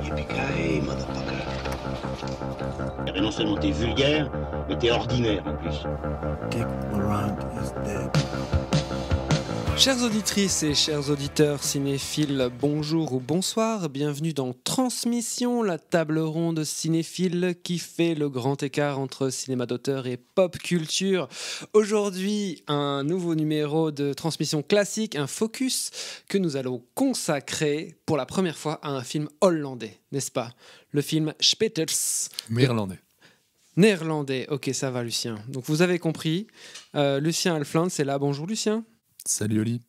Yippee-ki-yay, motherfucker. Eh ben non seulement t'es vulgaire, mais t'es ordinaire en plus. Dick Laurent is dead. Chères auditrices et chers auditeurs cinéphiles, bonjour ou bonsoir, bienvenue dans Transmission, la table ronde cinéphile qui fait le grand écart entre cinéma d'auteur et pop culture. Aujourd'hui, un nouveau numéro de Transmission classique, un focus que nous allons consacrer pour la première fois à un film hollandais, n'est-ce pas? Le film Spetters. Néerlandais, ok, ça va Lucien. Donc vous avez compris, Lucien Alfland, c'est là. Bonjour Lucien. Salut Oli.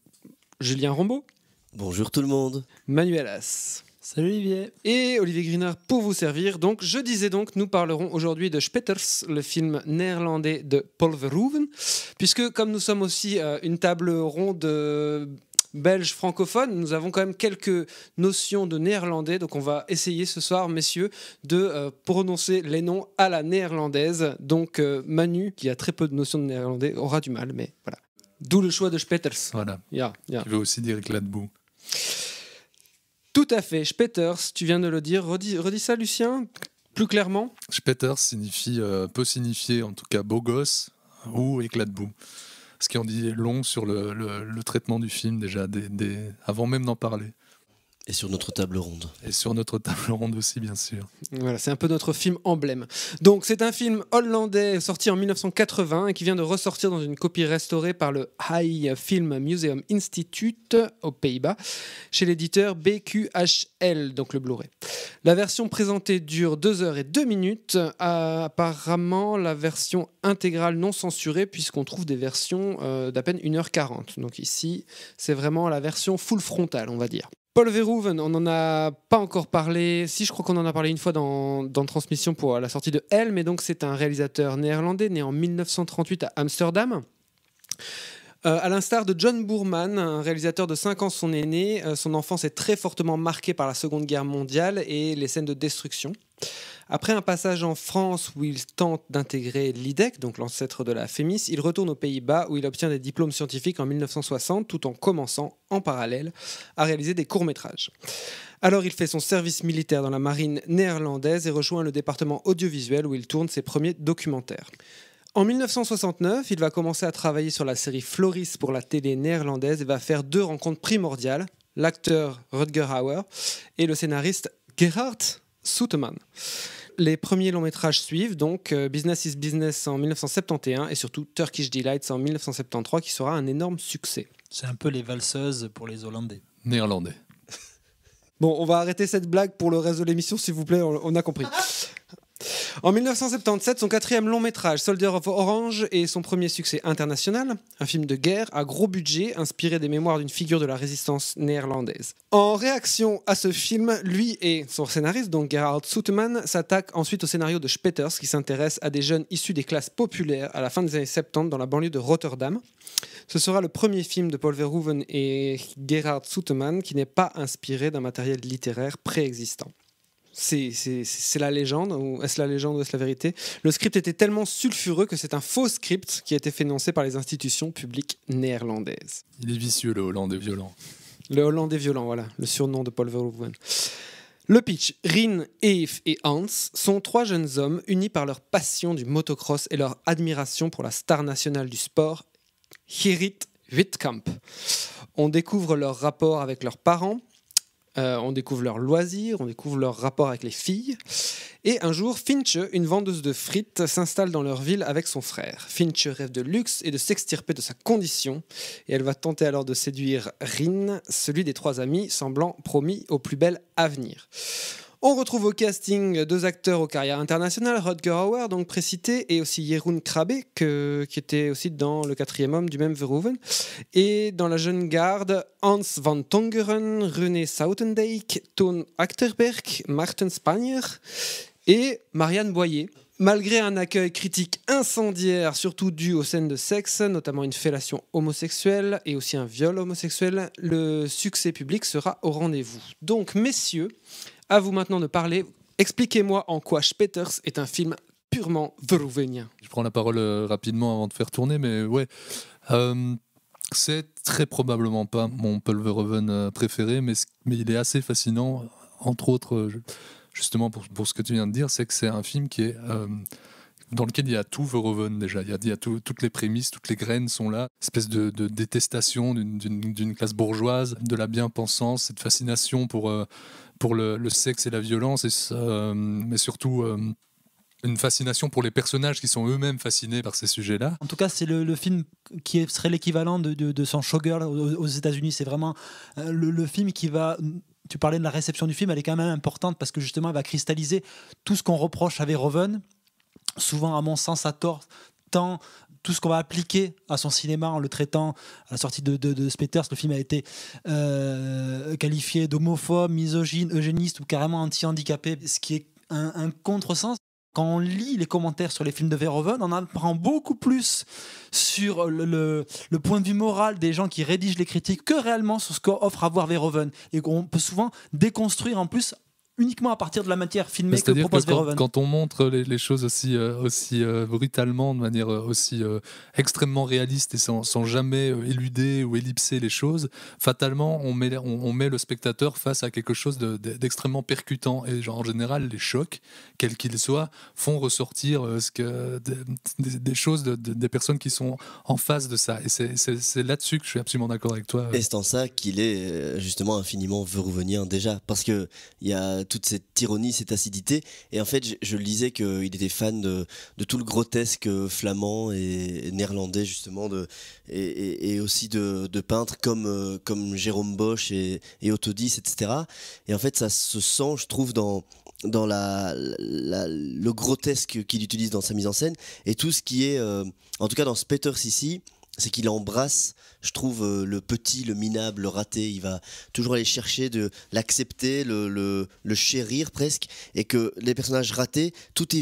Julien Rombaud. Bonjour tout le monde. Manuel As. Salut Olivier. Et Olivier Grinard pour vous servir. Donc, je disais donc, nous parlerons aujourd'hui de Spetters, le film néerlandais de Paul Verhoeven, puisque comme nous sommes aussi une table ronde belge francophone, nous avons quand même quelques notions de néerlandais, donc on va essayer ce soir, messieurs, de prononcer les noms à la néerlandaise. Donc, Manu, qui a très peu de notions de néerlandais, aura du mal, mais voilà. D'où le choix de Spetters. Voilà. Yeah. Qui veut aussi dire éclat de boue. Tout à fait. Spetters, tu viens de le dire. Redis ça, Lucien, plus clairement. Spetters peut signifier en tout cas beau gosse ou éclat de boue. Ce qui en dit long sur le traitement du film déjà, avant même d'en parler. Et sur notre table ronde. Et sur notre table ronde aussi, bien sûr. Voilà, c'est un peu notre film emblème. Donc, c'est un film hollandais sorti en 1980 et qui vient de ressortir dans une copie restaurée par le High Film Museum Institute aux Pays-Bas, chez l'éditeur BQHL, donc le Blu-ray. La version présentée dure 2 heures et 2 minutes. Apparemment, la version intégrale non censurée, puisqu'on trouve des versions d'à peine 1h40. Donc ici, c'est vraiment la version full frontale, on va dire. Paul Verhoeven, on n'en a pas encore parlé. Si, je crois qu'on en a parlé une fois dans Transmission pour la sortie de Elle, mais donc c'est un réalisateur néerlandais né en 1938 à Amsterdam. À l'instar de John Boorman, un réalisateur de 5 ans son aîné, son enfance est très fortement marquée par la Seconde Guerre mondiale et les scènes de destruction. Après un passage en France où il tente d'intégrer l'IDEC, donc l'ancêtre de la FEMIS, il retourne aux Pays-Bas où il obtient des diplômes scientifiques en 1960 tout en commençant en parallèle à réaliser des courts-métrages. Alors il fait son service militaire dans la marine néerlandaise et rejoint le département audiovisuel où il tourne ses premiers documentaires. En 1969, il va commencer à travailler sur la série Floris pour la télé néerlandaise et va faire 2 rencontres primordiales, l'acteur Rutger Hauer et le scénariste Gerhard Soeteman. Les premiers longs métrages suivent, donc Business is Business en 1971 et surtout Turkish Delights en 1973 qui sera un énorme succès. C'est un peu les valseuses pour les Hollandais. Néerlandais. Bon, on va arrêter cette blague pour le reste de l'émission, s'il vous plaît, on a compris. En 1977, son 4e long métrage, Soldier of Orange, est son premier succès international, un film de guerre à gros budget inspiré des mémoires d'une figure de la résistance néerlandaise. En réaction à ce film, lui et son scénariste, donc Gerhard Soeteman, s'attaquent ensuite au scénario de Spetters qui s'intéresse à des jeunes issus des classes populaires à la fin des années 70 dans la banlieue de Rotterdam. Ce sera le premier film de Paul Verhoeven et Gerhard Soeteman qui n'est pas inspiré d'un matériel littéraire préexistant. C'est la légende, ou est-ce la légende ou est-ce la vérité? Le script était tellement sulfureux que c'est un faux script qui a été financé par les institutions publiques néerlandaises. Il est vicieux, le Hollandais violent. Le Hollandais violent, voilà, le surnom de Paul Verhoeven. Le pitch, Rien, Eve et Hans sont 3 jeunes hommes unis par leur passion du motocross et leur admiration pour la star nationale du sport, Gerrit Wittkamp. On découvre leur rapport avec leurs parents, on découvre leurs loisirs, on découvre leur rapport avec les filles. Et un jour, Finche, une vendeuse de frites, s'installe dans leur ville avec son frère. Finche rêve de luxe et de s'extirper de sa condition. Et elle va tenter alors de séduire Rien, celui des 3 amis, semblant promis au plus bel avenir. On retrouve au casting 2 acteurs aux carrières internationales, Rutger Hauer, donc précité, et aussi Jeroen Krabbe, qui était aussi dans Le 4e homme du même Verhoeven. Et dans la jeune garde, Hans van Tongeren, René Soutendijk, Toon Achterberg, Maarten Spanier et Marianne Boyer. Malgré un accueil critique incendiaire, surtout dû aux scènes de sexe, notamment une fellation homosexuelle et aussi un viol homosexuel, le succès public sera au rendez-vous. Donc, messieurs, à vous maintenant de parler. Expliquez-moi en quoi Spetters est un film purement verhoevenien. Je prends la parole rapidement avant de faire tourner, mais ouais. C'est très probablement pas mon Paul Verhoeven préféré, mais il est assez fascinant, entre autres, justement pour ce que tu viens de dire, c'est que c'est un film qui est dans lequel il y a tout Verhoeven déjà. Il y a toutes les prémices, toutes les graines sont là. Espèce de détestation d'une classe bourgeoise, de la bien-pensance, cette fascination pour le sexe et la violence, mais surtout une fascination pour les personnages qui sont eux-mêmes fascinés par ces sujets-là. En tout cas, c'est le film qui serait l'équivalent de son Showgirl aux États-Unis. C'est vraiment le film qui va. Tu parlais de la réception du film, elle est quand même importante parce que justement, elle va cristalliser tout ce qu'on reproche à Verhoeven, souvent à mon sens à tort, tant tout ce qu'on va appliquer à son cinéma en le traitant. À la sortie de Spetters, le film a été qualifié d'homophobe, misogyne, eugéniste ou carrément anti-handicapé, ce qui est un contresens. Quand on lit les commentaires sur les films de Verhoeven, on apprend beaucoup plus sur le point de vue moral des gens qui rédigent les critiques que réellement sur ce qu'offre à voir Verhoeven. Et qu'on peut souvent déconstruire en plus uniquement à partir de la matière filmée que propose Verhoeven. Quand on montre les choses aussi brutalement, de manière aussi extrêmement réaliste et sans jamais éluder ou ellipser les choses, fatalement on met le spectateur face à quelque chose d'extrêmement percutant. Et genre, en général, les chocs, quels qu'ils soient, font ressortir des choses des personnes qui sont en face de ça. Et c'est là-dessus que je suis absolument d'accord avec toi. Et c'est en ça qu'il est justement infiniment verhoevenien déjà, parce qu'il y a toute cette ironie, cette acidité. Et en fait, je lisais qu'il était fan de tout le grotesque flamand et néerlandais, justement, et aussi de peintres comme Jérôme Bosch et Otto Dix, etc. Et en fait, ça se sent, je trouve, dans le grotesque qu'il utilise dans sa mise en scène. Et tout ce qui est, en tout cas dans Spetters ici, c'est qu'il embrasse, je trouve, le petit, le minable, le raté. Il va toujours aller chercher de l'accepter, le chérir presque, et que les personnages ratés, tout est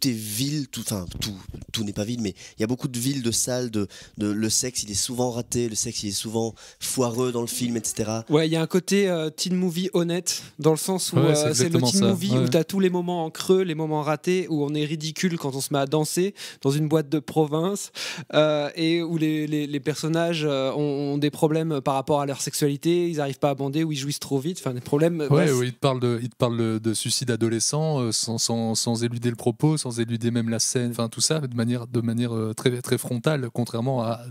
vil, tout n'est pas vil, mais il y a beaucoup de vil, de sale, le sexe, il est souvent raté, le sexe, il est souvent foireux dans le film, etc. Ouais, il y a un côté teen movie honnête, dans le sens où c'est le teen movie où tu as tous les moments en creux, les moments ratés, où on est ridicule quand on se met à danser dans une boîte de province, et où les personnages ont des problèmes par rapport à leur sexualité, ils n'arrivent pas à bander ou ils jouissent trop vite, enfin des problèmes. Ouais, où il te parle de suicide adolescent sans éluder le propos, sans éluder même la scène, enfin tout ça de manière très, très frontale, contrairement à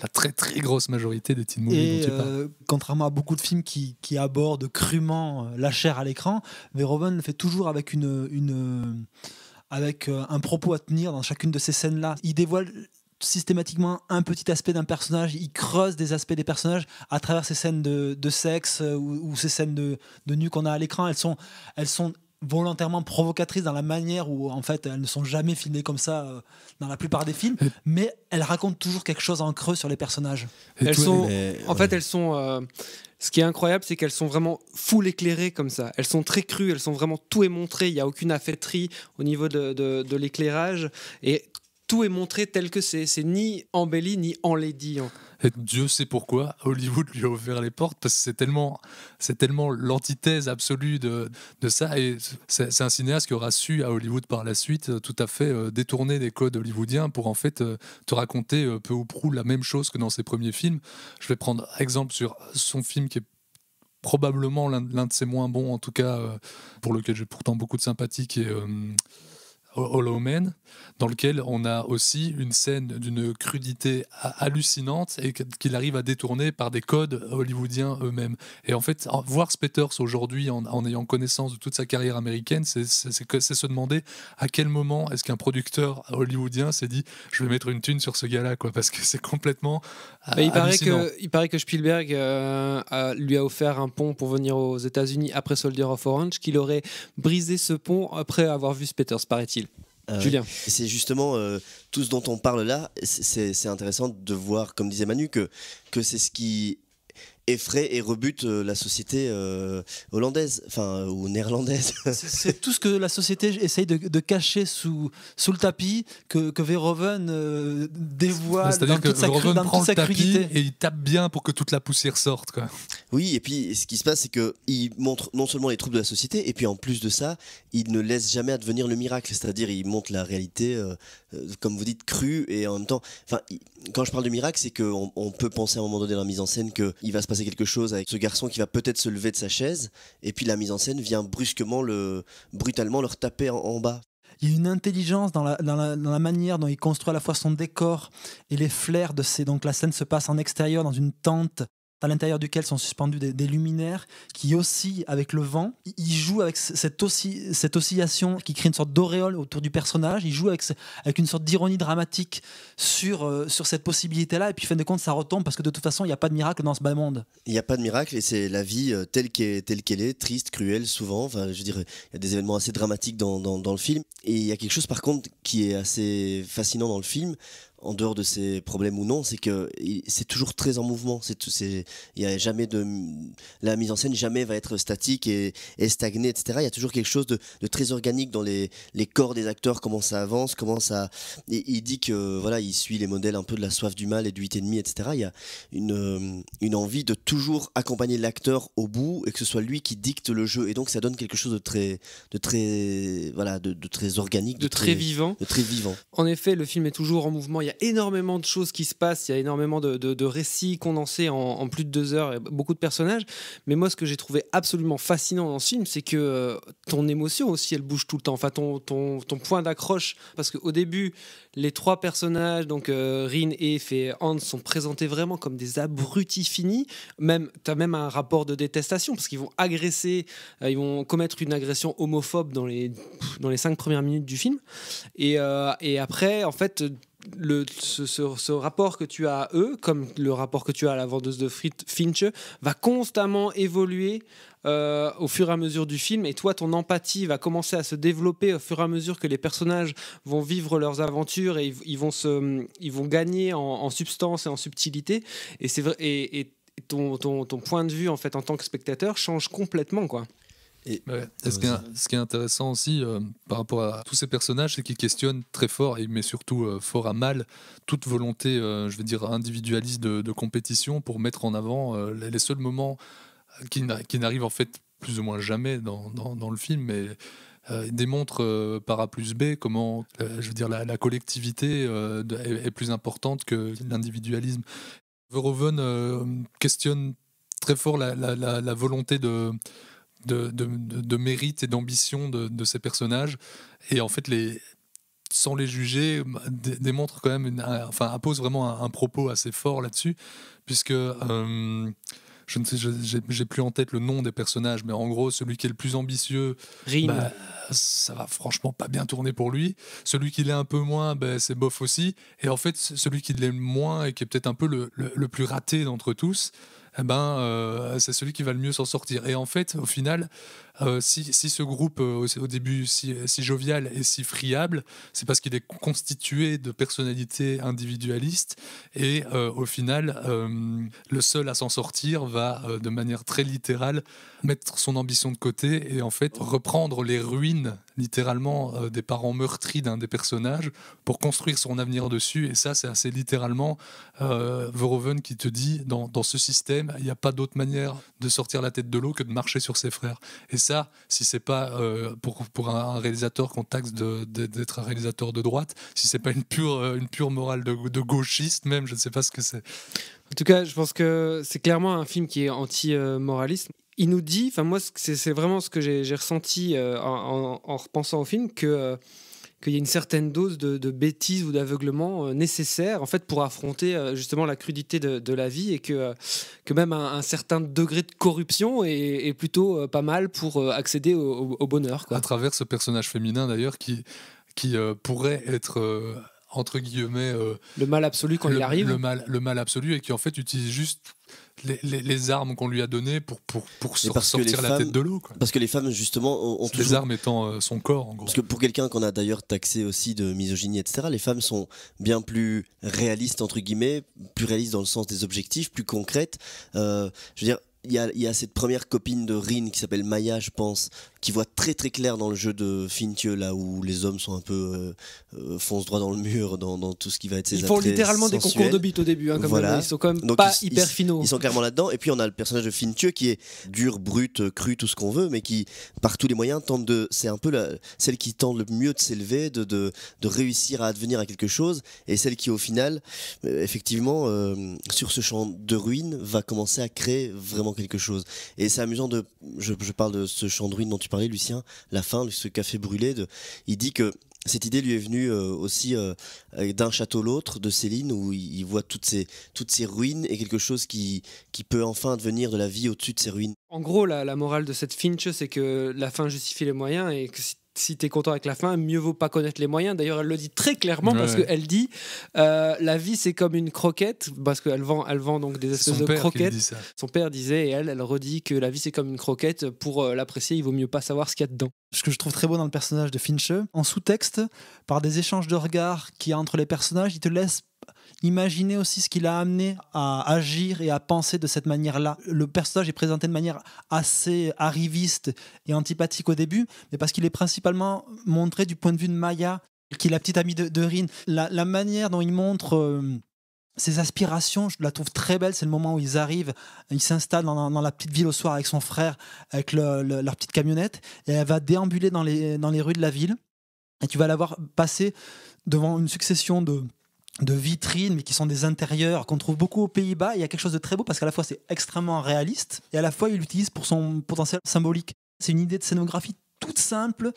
la très très grosse majorité des teen movies dont tu parles. Contrairement à beaucoup de films qui abordent crûment la chair à l'écran, Verhoeven le fait toujours avec avec un propos à tenir dans chacune de ces scènes-là. Il dévoile systématiquement un petit aspect d'un personnage, il creuse des aspects des personnages à travers ces scènes de sexe ou ces scènes de nu qu'on a à l'écran. Elles sont volontairement provocatrices dans la manière où en fait elles ne sont jamais filmées comme ça dans la plupart des films, mais elles racontent toujours quelque chose en creux sur les personnages. Elles sont ce qui est incroyable, c'est qu'elles sont vraiment full éclairées comme ça. Elles sont très crues, elles sont vraiment, tout est montré, il n'y a aucune affaîtrie au niveau de l'éclairage, et tout est montré tel que c'est ni embelli ni enlaidi. Et Dieu sait pourquoi Hollywood lui a ouvert les portes, parce que c'est tellement l'antithèse absolue de ça, et c'est un cinéaste qui aura su à Hollywood par la suite tout à fait détourner des codes hollywoodiens pour en fait te raconter peu ou prou la même chose que dans ses premiers films. Je vais prendre exemple sur son film qui est probablement l'un de ses moins bons, en tout cas pour lequel j'ai pourtant beaucoup de sympathie, qui est Hollow Man, dans lequel on a aussi une scène d'une crudité hallucinante et qu'il arrive à détourner par des codes hollywoodiens eux-mêmes. Et en fait, voir Spetters aujourd'hui en ayant connaissance de toute sa carrière américaine, c'est se demander à quel moment est-ce qu'un producteur hollywoodien s'est dit je vais mettre une thune sur ce gars-là, quoi, parce que c'est complètement hallucinant. Il paraît que Spielberg lui a offert un pont pour venir aux États-Unis après Soldier of Orange, qu'il aurait brisé ce pont après avoir vu Spetters, paraît-il. Julien. C'est justement tout ce dont on parle là, c'est intéressant de voir, comme disait Manu, que c'est ce qui effraie et rebute la société hollandaise, enfin ou néerlandaise. C'est tout ce que la société essaye de cacher sous le tapis que Verhoeven dévoile C'est-à-dire dans que toute sa, Verhoeven dans prend toute le sa tapis crudité. et il tape bien pour que toute la poussière sorte, quoi. Oui, et puis ce qui se passe, c'est qu'il montre non seulement les troubles de la société, et puis en plus de ça, il ne laisse jamais advenir le miracle, c'est-à-dire il montre la réalité, comme vous dites, crue, et en même temps, quand je parle de miracle, c'est qu'on peut penser à un moment donné dans la mise en scène qu'il va se passer quelque chose avec ce garçon qui va peut-être se lever de sa chaise, et puis la mise en scène vient brutalement le retaper en bas. Il y a une intelligence dans la manière dont il construit à la fois son décor et les flares de ces. Donc la scène se passe en extérieur, dans une tente, à l'intérieur duquel sont suspendus des luminaires qui oscillent avec le vent. Il joue avec cette oscillation qui crée une sorte d'auréole autour du personnage. Il joue avec une sorte d'ironie dramatique sur cette possibilité-là. Et puis, fin de compte, ça retombe parce que de toute façon, il n'y a pas de miracle dans ce bas monde. Il n'y a pas de miracle, et c'est la vie telle qu'elle est, triste, cruelle, souvent. Enfin, je veux dire, il y a des événements assez dramatiques dans le film. Et il y a quelque chose, par contre, qui est assez fascinant dans le film, en dehors de ses problèmes ou non, c'est que c'est toujours très en mouvement. Il y a jamais la mise en scène jamais va être statique et stagnée, etc. Il y a toujours quelque chose de très organique dans les corps des acteurs, comment ça avance, Et il dit que voilà, il suit les modèles un peu de La Soif du Mal et du 8,5, etc. Il y a une envie de toujours accompagner l'acteur au bout et que ce soit lui qui dicte le jeu. Et donc ça donne quelque chose de très organique, De très vivant. de très vivant. En effet, le film est toujours en mouvement. Il y a énormément de choses qui se passent. Il y a énormément de récits condensés en plus de 2 heures et beaucoup de personnages. Mais moi, ce que j'ai trouvé absolument fascinant dans ce film, c'est que ton émotion aussi, elle bouge tout le temps. Enfin, ton point d'accroche. Parce qu'au début, les 3 personnages, donc Rin, Eve et Hans, sont présentés vraiment comme des abrutis finis. Tu as même un rapport de détestation parce qu'ils vont agresser, ils vont commettre une agression homophobe dans les 5 premières minutes du film. Et après, en fait, ce rapport que tu as à eux, comme le rapport que tu as à la vendeuse de frites Finch, va constamment évoluer au fur et à mesure du film, et toi, ton empathie va commencer à se développer au fur et à mesure que les personnages vont vivre leurs aventures, et ils vont gagner en substance et en subtilité, et c'est vrai, et ton point de vue en fait en tant que spectateur change complètement, quoi. Et ce qui est intéressant aussi par rapport à tous ces personnages, c'est qu'ils questionnent très fort, et mais surtout fort à mal, toute volonté, je veux dire, individualiste de compétition pour mettre en avant les seuls moments qui n'arrivent en fait plus ou moins jamais dans le film, mais démontre par A plus B comment je veux dire, la collectivité est plus importante que l'individualisme. Verhoeven questionne très fort la volonté de mérite et d'ambition de ces personnages, et en fait sans les juger démontre quand même impose vraiment un propos assez fort là-dessus, puisque je ne sais, j'ai plus en tête le nom des personnages, mais en gros, celui qui est le plus ambitieux, Rin. ça va franchement pas bien tourner pour lui. Celui qui l'est un peu moins, c'est bof aussi. Et en fait, celui qui l'est moins et qui est peut-être un peu le plus raté d'entre tous, c'est celui qui va le mieux s'en sortir. Et en fait, au final, si ce groupe au début si jovial et si friable, c'est parce qu'il est constitué de personnalités individualistes, et au final le seul à s'en sortir va de manière très littérale mettre son ambition de côté et en fait reprendre les ruines littéralement des parents meurtris d'un des personnages pour construire son avenir dessus. Et ça, c'est assez littéralement Verhoeven qui te dit, dans ce système, il n'y a pas d'autre manière de sortir la tête de l'eau que de marcher sur ses frères. Et ça, si c'est pas pour un réalisateur qu'on taxe d'être un réalisateur de droite, si c'est pas une pure morale de gauchiste même, je ne sais pas ce que c'est. En tout cas, je pense que c'est clairement un film qui est anti-moraliste. Il nous dit, enfin moi, c'est vraiment ce que j'ai ressenti en repensant au film, qu'il y a une certaine dose de bêtise ou d'aveuglement nécessaire en fait pour affronter justement la crudité de la vie, et que même un certain degré de corruption est plutôt pas mal pour accéder au bonheur, quoi. À travers ce personnage féminin d'ailleurs qui pourrait être entre guillemets Le mal absolu quand il arrive. le mal absolu, et qui en fait utilise juste les armes qu'on lui a données pour sortir la tête de l'eau, quoi. Parce que les femmes, justement, ont Les toujours... armes étant son corps, en gros. Parce que pour quelqu'un qu'on a d'ailleurs taxé aussi de misogynie, etc., les femmes sont bien plus réalistes, entre guillemets, plus réalistes dans le sens des objectifs, plus concrètes. Je veux dire, il y a cette première copine de Rin qui s'appelle Maya, je pense, qui voit très très clair dans le jeu de Fintieu, là où les hommes sont un peu foncent droit dans le mur dans tout ce qui va être ses Ils font attraits littéralement des sensuels. concours de bites au début, hein, Voilà. ils sont quand même Donc pas ils- hyper finaux. Ils sont clairement là-dedans. Et puis on a le personnage de Fintieu qui est dur, brut, cru, tout ce qu'on veut, mais qui, par tous les moyens, c'est un peu celle qui tente le mieux de s'élever, de réussir à advenir à quelque chose, et celle qui, au final, effectivement, sur ce champ de ruines, va commencer à créer vraiment quelque chose. Et c'est amusant je parle de ce champ de ruines dont tu parlais, Lucien, la fin, ce café brûlé. Il dit que cette idée lui est venue aussi d'un château l'autre de Céline, où il voit toutes ces ruines et quelque chose qui peut enfin devenir de la vie au-dessus de ces ruines. En gros, la morale de cette Finch, c'est que la fin justifie les moyens et que si t'es content avec la fin, mieux vaut pas connaître les moyens. D'ailleurs, elle le dit très clairement parce qu'elle dit la vie c'est comme une croquette, parce qu'elle vend donc des espèces de croquettes. Son père disait, et elle redit que la vie c'est comme une croquette. Pour l'apprécier, il vaut mieux pas savoir ce qu'il y a dedans. Ce que je trouve très beau dans le personnage de Finch, en sous-texte, par des échanges de regards qu'il y a entre les personnages, il te laisse imaginer aussi ce qui l'a amené à agir et à penser de cette manière-là. Le personnage est présenté de manière assez arriviste et antipathique au début, mais parce qu'il est principalement montré du point de vue de Maya, qui est la petite amie de Rin. La manière dont il montre ses aspirations, je la trouve très belle. C'est le moment où ils arrivent, ils s'installent dans la petite ville au soir avec son frère, avec leur petite camionnette, et elle va déambuler dans les rues de la ville, et tu vas la voir passer devant une succession de vitrines, mais qui sont des intérieurs qu'on trouve beaucoup aux Pays-Bas. Il y a quelque chose de très beau parce qu'à la fois c'est extrêmement réaliste et à la fois il l'utilise pour son potentiel symbolique. C'est une idée de scénographie toute simple,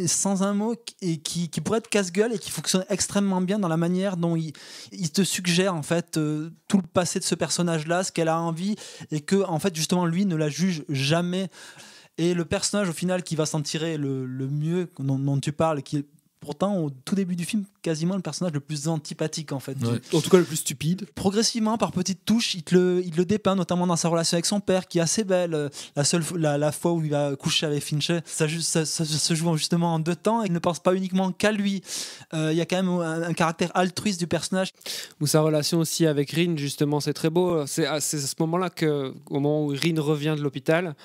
sans un mot, et qui pourrait être casse-gueule et qui fonctionne extrêmement bien dans la manière dont il te suggère en fait tout le passé de ce personnage-là, ce qu'elle a envie, et que en fait justement lui ne la juge jamais. Et le personnage au final qui va s'en tirer le mieux, dont tu parles, qui est pourtant au tout début du film quasiment le personnage le plus antipathique en fait. Ouais. En tout cas le plus stupide. Progressivement, par petites touches, il te le dépeint, notamment dans sa relation avec son père qui est assez belle. La fois où il va coucher avec Finch, ça se joue justement en 2 temps et il ne pense pas uniquement qu'à lui. Il y a quand même un caractère altruiste du personnage. Ou sa relation aussi avec Rin, justement, c'est très beau. C'est à ce moment-là au moment où Rin revient de l'hôpital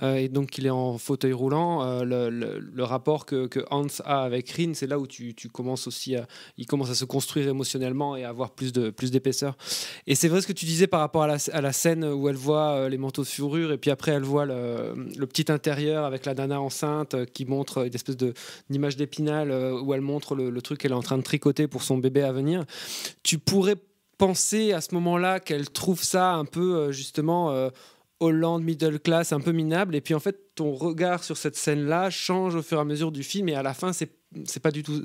et donc il est en fauteuil roulant, le rapport que Hans a avec Rin, c'est là où tu commences aussi il commence à se construire émotionnellement et à avoir plus d'épaisseur. Et c'est vrai ce que tu disais par rapport à la scène où elle voit les manteaux de fourrure et puis après elle voit le petit intérieur avec la nana enceinte qui montre une espèce d'image d'Épinal où elle montre le truc qu'elle est en train de tricoter pour son bébé à venir. Tu pourrais penser à ce moment-là qu'elle trouve ça un peu justement Hollande middle class, un peu minable, et puis en fait ton regard sur cette scène-là change au fur et à mesure du film, et à la fin c'est pas du tout,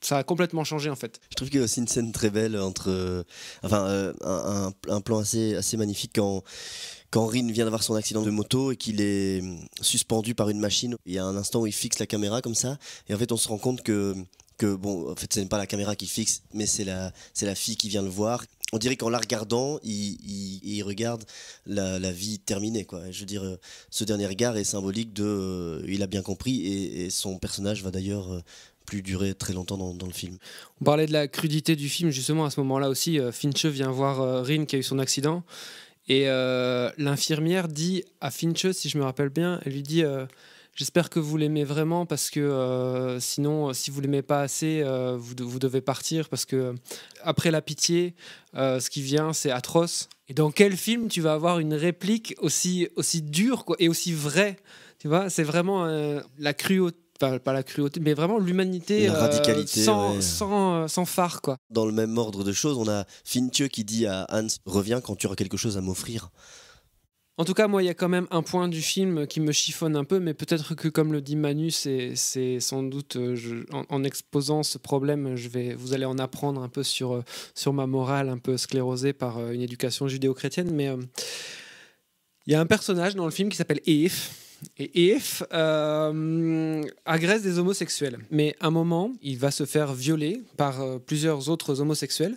ça a complètement changé en fait. Je trouve qu'il y a aussi une scène très belle entre un plan assez magnifique quand Rin vient d'avoir son accident de moto et qu'il est suspendu par une machine. Il y a un instant où il fixe la caméra comme ça, et en fait on se rend compte que bon, en fait ce n'est pas la caméra qui fixe, mais c'est la fille qui vient le voir. On dirait qu'en la regardant, il regarde la vie terminée, quoi. Je veux dire, ce dernier regard est symbolique il a bien compris, et son personnage va d'ailleurs plus durer très longtemps dans le film. On parlait de la crudité du film, justement, à ce moment-là aussi. Finch vient voir Rin qui a eu son accident, et l'infirmière dit à Finch, si je me rappelle bien, elle lui dit j'espère que vous l'aimez vraiment, parce que sinon, si vous l'aimez pas assez, vous devez partir, parce que après la pitié, ce qui vient, c'est atroce. Et dans quel film tu vas avoir une réplique aussi dure, quoi, et aussi vraie, tu vois, c'est vraiment la cruauté. Enfin, pas la cruauté, mais vraiment l'humanité, la radicalité, sans phare, quoi. Dans le même ordre de choses, on a Fintieu qui dit à Hans « Reviens quand tu auras quelque chose à m'offrir ». En tout cas, moi, il y a quand même un point du film qui me chiffonne un peu, mais peut-être que, comme le dit Manu, c'est sans doute, en exposant ce problème, vous allez en apprendre un peu sur ma morale un peu sclérosée par une éducation judéo-chrétienne, mais il y a un personnage dans le film qui s'appelle Eve, et If agresse des homosexuels. Mais à un moment, il va se faire violer par plusieurs autres homosexuels.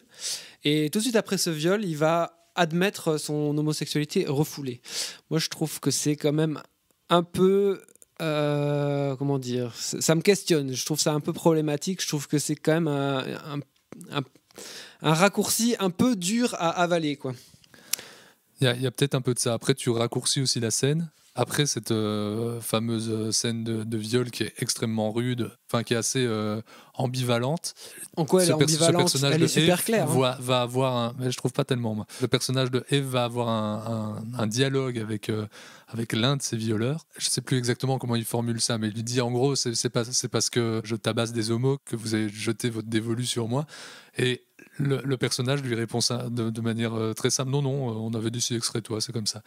Et tout de suite après ce viol, il va admettre son homosexualité refoulée. Moi, je trouve que c'est quand même un peu... comment dire, ça me questionne. Je trouve ça un peu problématique. Je trouve que c'est quand même un raccourci un peu dur à avaler, quoi. Il y a peut-être un peu de ça. Après, tu raccourcis aussi la scène. Après cette fameuse scène de viol qui est extrêmement rude, enfin qui est assez ambivalente. En quoi elle est ambivalente? Elle est super Eve claire. va avoir un... Mais je trouve pas tellement, moi. Le personnage de Eve va avoir un dialogue avec l'un de ses violeurs. Je sais plus exactement comment il formule ça, mais il lui dit en gros, c'est parce que je tabasse des homos que vous avez jeté votre dévolu sur moi. Et le personnage lui répond ça de manière très simple. Non, on avait décidé que ce serait toi, c'est comme ça.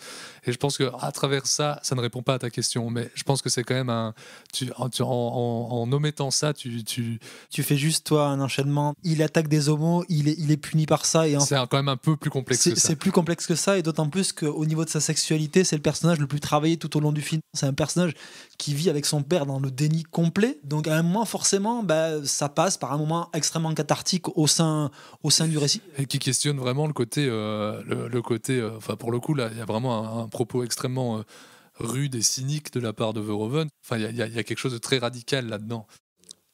Et je pense qu'à travers ça ne répond pas à ta question, mais je pense que c'est quand même en omettant ça, tu fais juste, toi, un enchaînement. Il attaque des homos, il est puni par ça. Et c'est quand même un peu plus complexe que ça. C'est plus complexe que ça, et d'autant plus qu'au niveau de sa sexualité, c'est le personnage le plus travaillé tout au long du film. C'est un personnage qui vit avec son père dans le déni complet. Donc à un moment, forcément, ça passe par un moment extrêmement cathartique au sein du récit. Et qui questionne vraiment le côté, enfin pour le coup, là, il y a vraiment un propos extrêmement rude et cynique de la part de Verhoeven. Enfin, il y a quelque chose de très radical là-dedans.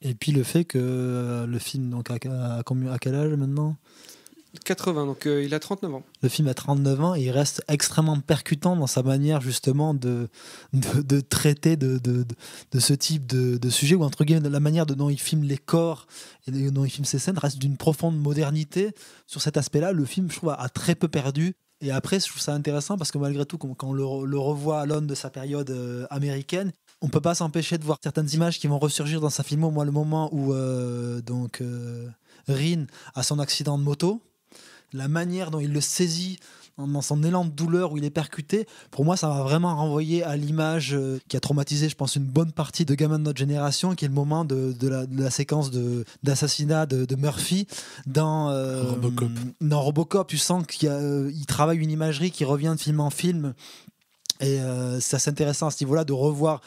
Et puis le fait que le film, donc à quel âge maintenant ? 80, donc il a 39 ans. Le film a 39 ans et il reste extrêmement percutant dans sa manière justement de traiter de ce type de sujet, ou entre guillemets la manière dont il filme les corps et dont il filme ses scènes reste d'une profonde modernité. Sur cet aspect-là, le film, je trouve, a très peu perdu. Et après, je trouve ça intéressant parce que malgré tout, quand on le revoit à l'aune de sa période américaine, on peut pas s'empêcher de voir certaines images qui vont ressurgir dans sa filmo. Moi, le moment où Rin a son accident de moto, la manière dont il le saisit dans son élan de douleur où il est percuté, pour moi ça m'a vraiment renvoyé à l'image qui a traumatisé, je pense, une bonne partie de gamins de notre génération, qui est le moment de la séquence d'assassinat de Murphy dans Robocop. Tu sens qu'il travaille une imagerie qui revient de film en film. Et c'est assez intéressant à ce niveau-là de revoir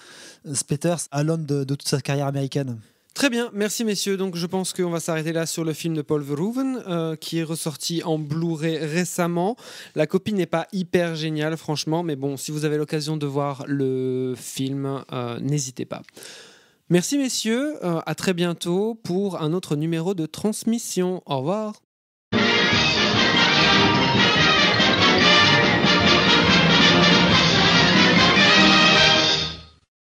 Spetters à l'aune de toute sa carrière américaine. Très bien, merci messieurs. Donc je pense qu'on va s'arrêter là sur le film de Paul Verhoeven qui est ressorti en Blu-ray récemment. La copie n'est pas hyper géniale franchement, mais bon, si vous avez l'occasion de voir le film, n'hésitez pas. Merci messieurs, à très bientôt pour un autre numéro de Transmission. Au revoir.